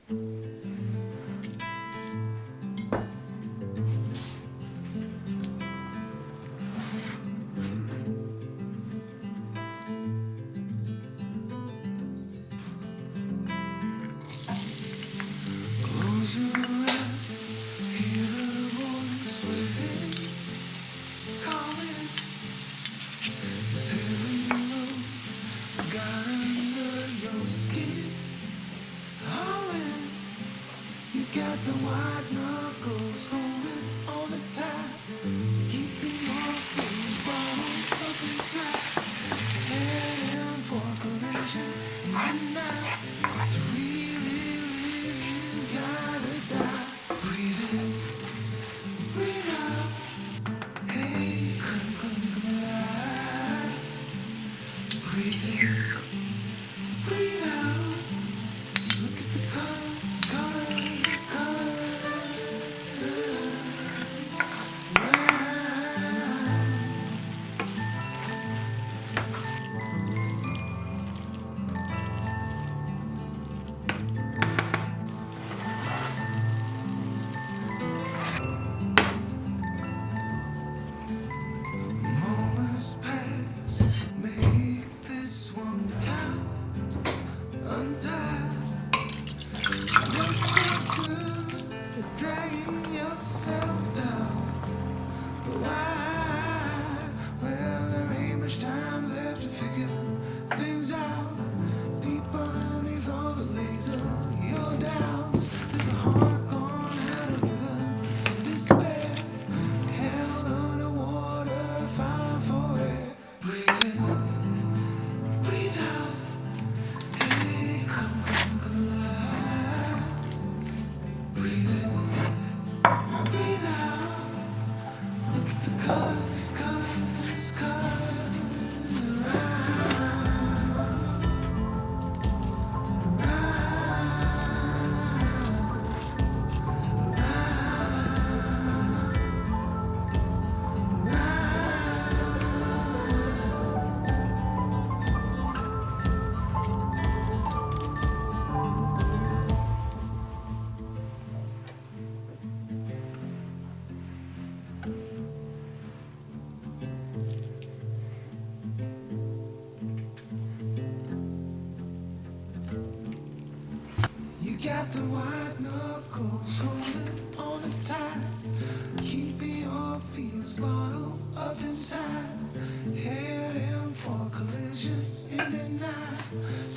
Close your eyes, hear the voice within calling. Is heaven low, got under your skin? Calling. You got the white knuckles holding on the tie, keeping your feet bottled up inside. Heading for collision, and now to really live, you gotta die. Breathe in, breathe out. Hey, come alive. Breathe in, breathe out. Look at the colors, colors, colors. Moments pass, make this one count. Untied, you're so good at dragging yourself down. Why? Well, there ain't much time left to figure things out. Deep underneath all the laser, your doubts. There's a heart gone out of rhythm. Despair, held underwater, fine for air. Breathe in, breathe out. Hey, come alive. Breathe in, breathe out. Look at the colors, colors, colors You got the white knuckles holding on the tie, keeping your feels bottled up inside, heading for collision in the night.